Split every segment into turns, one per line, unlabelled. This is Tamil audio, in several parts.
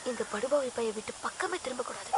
இந்த படுபாவி பைய விட்டு பக்கமே திரும்ப கூடாது.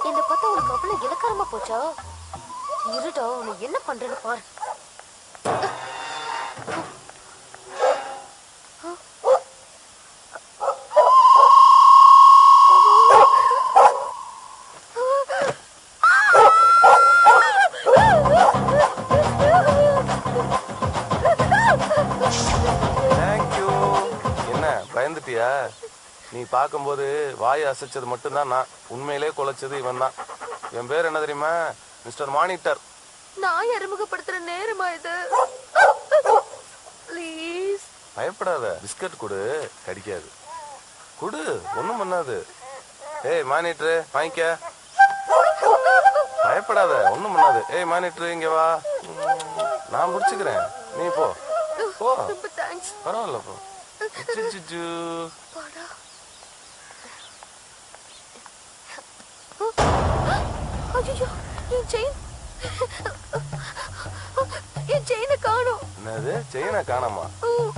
என்ன பார்த்தா உனக்கு அவ்வளவு இலக்காரமா போச்சா? இருடா, உன்னை என்ன பண்றேன்னு பாரு.
நீ பார்க்கும்போது வாயை அசைச்சது மட்டும்தான் நான், உண்மையிலே குலைச்சது இவன் தான். என் பேர் என்ன தெரியுமா? Mister monitor.
நான் அறிமுகப்படுத்துற நேரமா இது? ப்ளீஸ்
பயப்படாத, பிஸ்கட் கொடு, கடிக்காது. கொடு, ஒன்றும் பண்ணாது. ஏய் மானிட்டரு வாங்கிக்க, பயப்படாத, ஒன்றும் பண்ணாது. ஏய் மானிட்டரு இங்க வா, நான் முடிச்சுக்கிறேன், நீ போ போ. பரவாயில்ல போ. என்னது செயினை காணாமா?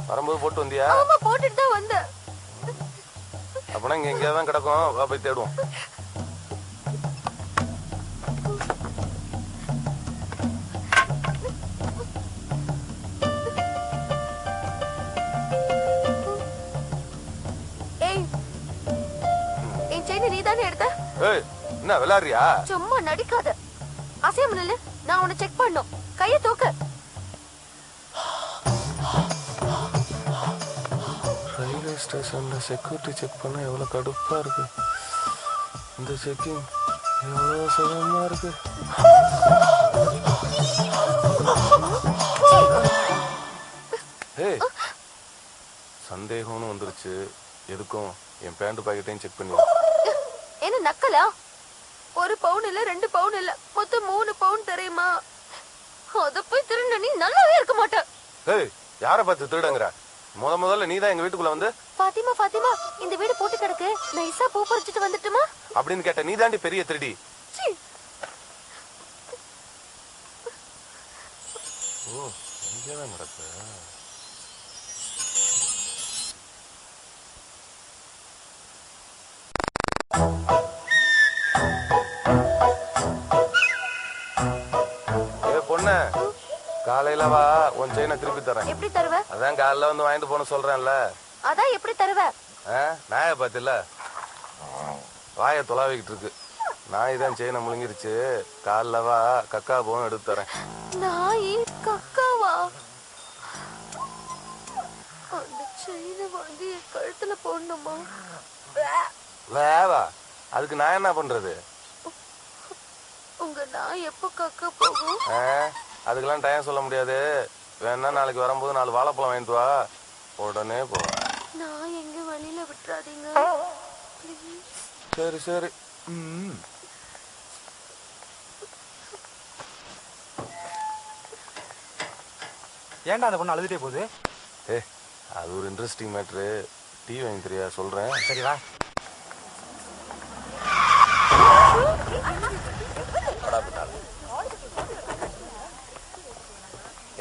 வரும்போது போட்டு வந்தியா?
போட்டுட்டு தான் வந்தேன்.
அப்பனா இங்க எங்கேயாவது தான் கிடக்கும், வா போய் தேடுவோம். என்ன விளையாடுறியா?
சும்மா நடிக்காத. அசையாம நில்லு, நான் உன்னை செக் பண்ணும். கைய தூக்கு.
போலீஸ் ஸ்டேஷனில் செக்யூரிட்டி செக் பண்ண எவ்வளோ கடுப்பாக இருக்கு. இந்த செக்கிங் எவ்வளோ சுகமாக இருக்கு. ஏய், சந்தேகம்னு வந்துருச்சு. எதுக்கும் என் பேண்ட் பாக்கெட்டையும் செக் பண்ணி.
என்ன நக்கலா? 1 பவுன் இல்ல 2 பவுன் இல்ல மொத்தம் 3 பவுன் தெரியுமா? அத போய் திருட நீ நல்லாவே இருக்க மாட்ட.
ஏய், யாரை பார்த்து திருடங்கற? முதல்ல நீ தான் எங்க வீட்டுக்குள்ள வந்து
பாத்திமா இந்த வீடு போட்டு கிடக்கு, நைஸா பூ பறிச்சிட்டு வந்துட்டுமா
அப்படின்னு கேட்ட. நீ தாண்டி பெரிய திருடி. ஓ, இங்கதான் நடக்கு. பொண்ணு, காலையில வா, உன் செயினை திருப்பி தரேன்.
எப்படி தருவ?
அதான் காலையில வந்து வாங்கிட்டு போன சொல்றேன்ல.
அதான் எப்படி தருவ?
நாய பாத்தில, வாய தொலாவிக்கிட்டு இருக்கு. நாய் தான் செயினை முழுங்கிருச்சு. காலைல வா, கக்கா போன எடுத்து தரேன்.
நாய் கக்காவா? அந்த செயினை வாங்கி என் கழுத்துல போடணுமா?
வேவா, அதுக்கு நான் என்ன பண்றது?
உங்க நாய் எப்போ கக்கா போகும்?
அதுக்கெல்லாம் டைம் சொல்ல முடியாது. வேணா நாளைக்கு வரும்போது 4 வாழைப்பழம் வாங்கிட்டு வா, உடனே போ.
நான் எங்க வழியில விட்டுறாதீங்க.
சரி சரி.
ஏன்டா அந்த பொண்ணு அழுதுட்டே போகுது?
அது ஒரு இன்ட்ரெஸ்டிங் மேட்ரு. டீ வாங்கி தெரியா சொல்றேன்.
சரி வா.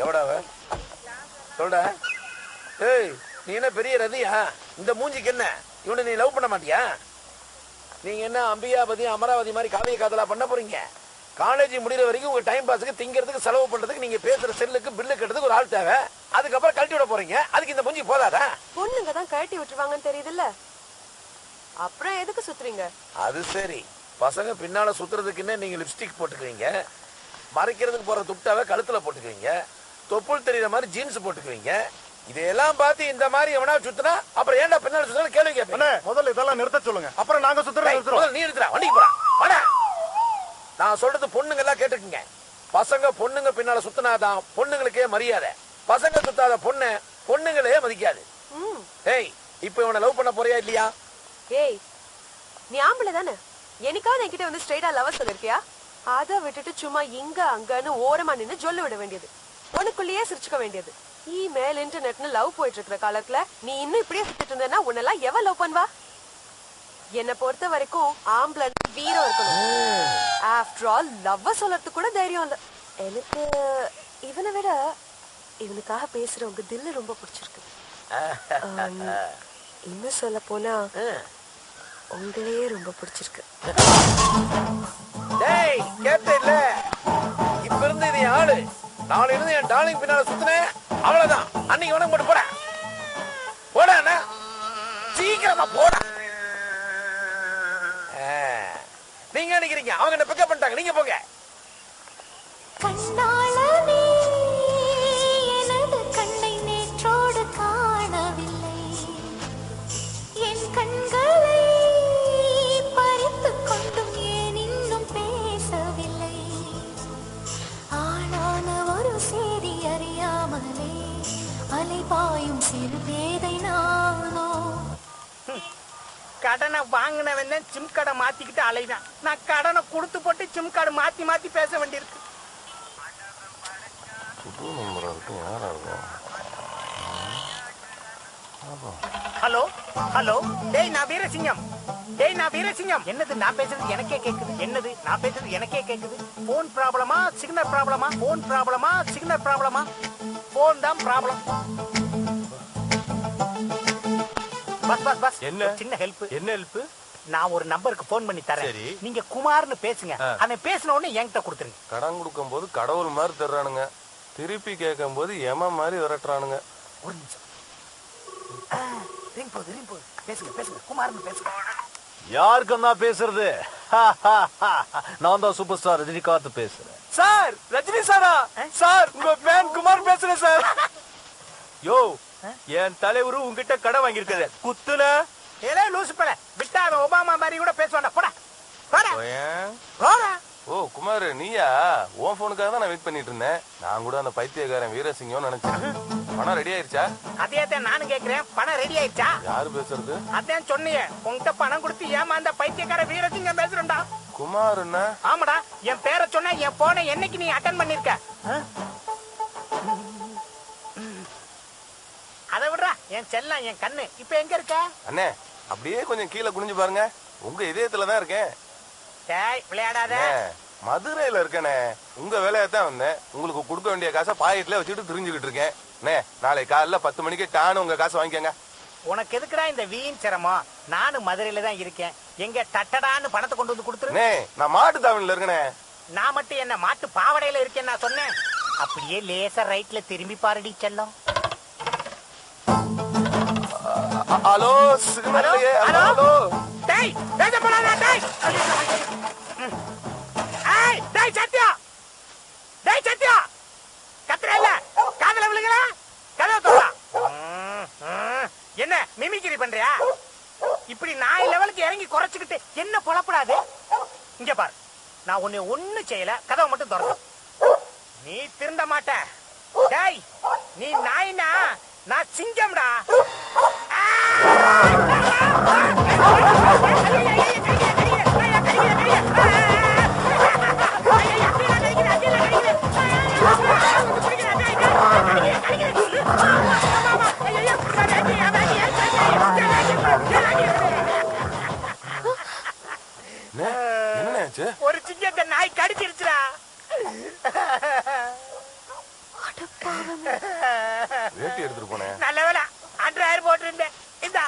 எவடா சொல்ற? ஏய், நீ என்ன பெரிய ரதியா? இந்த மூஞ்சிக்கு என்ன? இவனை நீ லவ் பண்ண மாட்டியா? நீங்க என்ன அம்பியாபதி அமராவதி மாதிரி காவிய காதலா பண்ண போறீங்க? காலேஜ் முடிகிற வரைக்கும் உங்க டைம் பாஸுக்கு திங்கிறதுக்கு செலவு பண்றதுக்கு நீங்க பேசுற செல்லுக்கு பில்லு கட்டுறதுக்கு ஒரு ஆள் தேவை. அதுக்கப்புறம் கழட்டி விட போறீங்க. அதுக்கு இந்த மூஞ்சி போதாதா?
பொண்ணுங்க தான் கழட்டி விட்டுருவாங்கன்னு தெரியுதுல்ல, அப்புறம் எதுக்கு சுத்துறீங்க?
அது சரி, பசங்க பின்னால சுத்துறதுக்குன்னு நீங்க லிப்ஸ்டிக் போட்டுக்குவீங்க, மறைக்கிறதுக்கு போற துப்டாவை கழுத்துல போட்டுக்குவீங்க, தொப்புள் தெரியுற மாதிரி ஜீன்ஸ் போட்டுக்குவீங்க. இதெல்லாம் பார்த்து இந்த மாதிரி எவனா சுத்தினா அப்புறம் ஏன்டா பின்னால சுத்தினா கேள்வி கேட்பீங்க.
முதல்ல இதெல்லாம் நிறுத்த சொல்லுங்க, அப்புறம் நாங்க சுத்துறோம்.
நீ எடுத்துறா, வண்டிக்கு போறா. வாடா. நான் சொல்றது பொண்ணுங்க எல்லாம் கேட்டுக்குங்க. பசங்க பொண்ணுங்க பின்னால சுத்தினாதான் பொண்ணுங்களுக்கே மரியாதை. பசங்க சுத்தாத பொண்ணுங்களே மதிக்காது. ஏய், இப்ப இவனை லவ் பண்ண போறியா இல்லையா?
ஏய், நீ ஆம்பளை தானே, என்னைக்காவது என்கிட்ட வந்து ஸ்ட்ரைட்டா லவ் சொல்லிருக்கியா? அதை விட்டுட்டு சும்மா இங்க அங்கன்னு ஓரமா நின்னு சொல்ல விட வேண்டியது, உனக்குள்ளேயே சிரிச்சுக்க வேண்டியது. இமெயில் இன்டர்நெட்னு லவ் போயிட்டு இருக்கிற காலத்துல நீ இன்னும் இப்படியே சுத்திட்டு இருந்தேன்னா உன்னெல்லாம் எவ லவ் பண்ணுவா? என்னை பொறுத்த வரைக்கும் ஆம்பளை வீரம் இருக்கணும். ஆஃப்டர் ஆல் லவ்வ சொல்றதுக்கு கூட தைரியம் இல்ல எனக்கு. இவனை விட இவனுக்காக பேசுறவங்க தில்லு ரொம்ப பிடிச்சிருக்கு. இன்னும் சொல்ல போனா உங்களையே ரொம்ப பிடிச்சிருக்கு.
டேய், கேட்டேல்ல, இப்ப இருந்து இது ஆளு. நாளை இருந்து என் டார்லிங் பின்னால சுத்தினேன், அவ்வளவுதான். அன்னைக்கு உனக்கு மட்டும் போட போட சீக்கிரமா போட. நீங்க நினைக்கிறீங்க அவங்க என்ன பிக்கப் பண்ணிட்டாங்க, நீங்க போங்க.
கண்ணாளனே எனது கண்ணை நேற்றோடு காணவில்லை, என் கண்களை பறித்துக் கொண்டும் ஏன் இன்னும் பேசவில்லை, ஆளான ஒரு செய்தி அறியாமலே அலைபாயும் சிறு பேதை நானோ.
கடனை வாங்கினவன் தான் சிம் கார்டை மாத்திக்கிட்டு அலைதான். நான் கடனை கொடுத்து போட்டு சிம் கார்டு மாத்தி மாத்தி பேச வேண்டியிருக்கு. ஹலோ ஹலோ, டேய் நான் வீரசிங்கம். என்னது நான் பேசுறது எனக்கே கேக்குது? என்னது நான் பேசுறது எனக்கே கேக்குது? போன் ப்ராப்ளமா சிக்னல் ப்ராப்ளமா? போன் ப்ராப்ளமா சிக்னல் ப்ராப்ளமா? போன் தான் ப்ராப்ளம். பஸ்
என்ன
சின்ன ஹெல்ப்?
என்ன ஹெல்ப்?
நான் ஒரு நம்பருக்கு போன் பண்ணி தரேன், நீங்க குமார்னு பேசுங்க. அவன் பேசின உடனே என்கிட்ட கொடுத்துருங்க.
கடன் கொடுக்கும் போது கடவுள் மாதிரி தர்றானுங்க, திருப்பி கேட்கும் போது எம மாதிரி விரட்டுறானுங்க.
ஒரு நிமிஷம். ரிங் போகுது. பேசுங்க குமார்னு பேசுங்க.
யாருக்கு நான் பேசுறது? நான் தான் சூப்பர் ஸ்டார் ரஜினிகாந்த் பேசுறேன்.
சார், ரஜினி சாரா? சார், உங்க ஃபேன் குமார் பேசுறேன் சார்.
யோ, என் தலைவரு உங்ககிட்ட கடை வாங்கியிருக்காரு குத்துன
ஏலே லூசு பல விட்டா அவன் ஒபாமா மாதிரி கூட பேசுவான்டா போடா போடா போடா.
ஓ குமார் நீயா உன் போனுக்காக தான் நான் வெயிட் பண்ணிட்டு இருந்தேன். நான் கூட அந்த பைத்தியக்காரன் வீரசிங்கம் நினைச்சேன். பணம் ரெடி ஆயிருச்சா?
அதே தான் நானும் கேக்குறேன், பணம் ரெடி ஆயிடுச்சா?
யாரு பேசுறது?
அதான் சொன்னியே, உன்கிட்ட பணம் கொடுத்து ஏமாந்த பைத்தியக்கார வீரசிங்கம் பேசுறேன்டா.
குமார் என்ன?
ஆமாடா, என் பேரை சொன்ன என் போனை என்னைக்கு நீ அட்டன் பண்ணிருக்க? அதை விடுறா, என் செல்லம் என் கண்ணு இப்ப எங்க இருக்க?
அண்ணே அப்படியே கொஞ்சம் கீழே குனிஞ்சு பாருங்க, உங்க இதயத்துலதான் இருக்கேன்.
டேய் விளையாடாத.
மதுரையில இருக்கனே, உங்க வேலையத்தான் வந்தேன். உங்களுக்கு கொடுக்க வேண்டிய காசை பாக்கெட்ல வச்சுட்டு திரிஞ்சுக்கிட்டு இருக்கேன். நாளை காலைல 10 மணிக்கு டானு உங்க காசை வாங்கிக்கங்க.
உனக்கு எதுக்குடா இந்த வீண் சிரமம்? நானும் மதுரையில தான் இருக்கேன். எங்க டட்டடான்னு பணத்தை கொண்டு வந்து கொடுத்துரு.
நான் மாட்டு தாவணில இருக்கனே.
நான் மட்டும் என்ன மாட்டு பாவடையில இருக்கேன் நான் சொன்னேன். அப்படியே லேசா ரைட்ல திரும்பி பாருடி செல்லம்.
ஹலோ சிக்னல்லையே. ஹலோ
டேய் பேச போறானே டேய். ஏய் டேய் சத்யா, டேய் சத்யா கத்துறல காதுல விழுகல கதவை தோடா. என்ன மிமிக்ரி பண்றியா? இப்படி நாய் லெவலுக்கு இறங்கி குறைச்சுக்கிட்டு என்ன பொழப்படாது? இங்க பாரு, நான் உன்னை ஒண்ணு செய்யல, கதவை மட்டும் திறந்து. நீ திருந்த மாட்ட. டேய் நீ நாய்னா நான் சிங்கம்டா.
ஒரு
சிங்கத்தை நாய் கடிச்சிருச்சுடா.
வேட்டி எடுத்துட்டு போனேன்.
நல்ல வேலை அன்றாயிரம் போட்டிருந்தேன். இந்த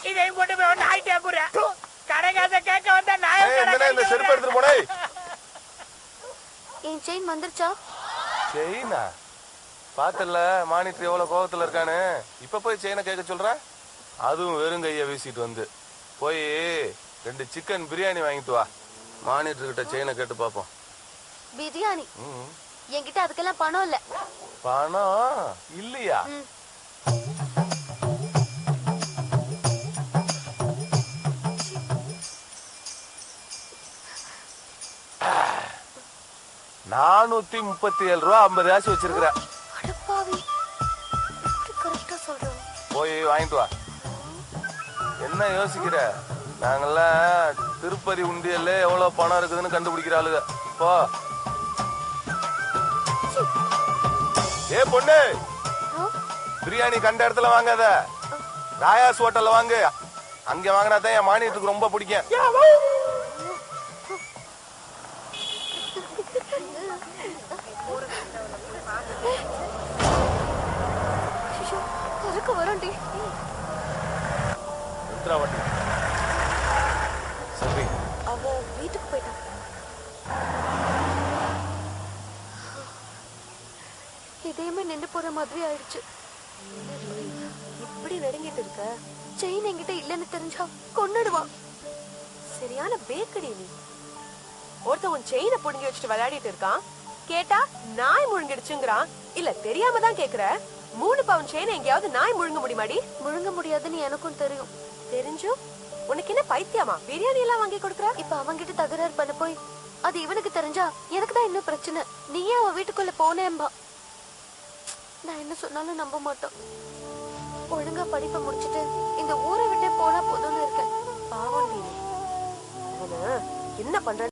இதையும் கொண்டு போய் நாய்ட்டே கூற கடைக்காச கேட்க வந்தா
இந்த செருப்பு எடுத்துட்டு போனே.
என் செயின் வந்துருச்சா?
செயினா? பாத்தல மானிட்டர் எவ்வளவு கோவத்துல இருக்கானு. இப்ப போய் செயினை கேட்க சொல்ற? அதுவும் வெறும் கைய வீசிட்டு வந்து. போய் 2 சிக்கன் பிரியாணி வாங்கிட்டு வா. மானிட்டர் கிட்ட செயினை கேட்டு பாப்போம்.
பிரியாணி? என்கிட்ட அதுக்கெல்லாம் பணம் இல்ல.
பணம் இல்லையா? $437.50 வச்சிருக்கிற. போய் வாங்கிட்டு வா. என்ன யோசிக்கிற? நாங்கெல்லாம் திருப்பதி உண்டியல்ல எவ்வளவு பணம் இருக்குதுன்னு கண்டுபிடிக்கிற ஆளுங்க. போ. ஏ பொண்ணு, பிரியாணி கண்ட இடத்துல வாங்காத, ராயாஸ் ஹோட்டல்ல வாங்கு. அங்க வாங்கினா தான் என் மானியத்துக்கு ரொம்ப பிடிக்கும்.
அவ வீட்டுக்கு போயிட்டான். இதயமே நின்று போற மாதிரி ஆயிடுச்சு. இப்படி நடுங்கிட்டு இருக்க? செயின் என்கிட்ட இல்லன்னு தெரிஞ்சா கொன்னுடுவான்.
சரியான பேக்கடி நீ. ஒருத்தன் உன் செயினை புடுங்கி வச்சுட்டு விளையாடிட்டு இருக்கான், கேட்டா நாய் முழுங்கிடுச்சுங்கிறான். இல்ல தெரியாம தான் கேக்குற. 3 பவுன் செயினை எங்கேயாவது நாய் முழுங்க முடியுமாடி?
முழுங்க முடியாதுன்னு எனக்கும் தெரியும்.
தெரிஞ்சும் உனக்கு என்ன பைத்தியமா பிரியாணி எல்லாம் வாங்கி கொடுக்குற?
இப்ப அவங்கிட்ட தகராறு பண்ண போய் அது இவனுக்கு தெரிஞ்சா எனக்கு தான் இன்னும் பிரச்சனை. நீயே அவன் வீட்டுக்குள்ள போனேம்பா. நான் என்ன சொன்னாலும் நம்ப மாட்டோம். ஒழுங்கா படிப்பை முடிச்சிட்டு இந்த ஊரை விட்டே போனா போதும்னு இருக்கேன்.
பாவம் நீ. என்ன பண்ற?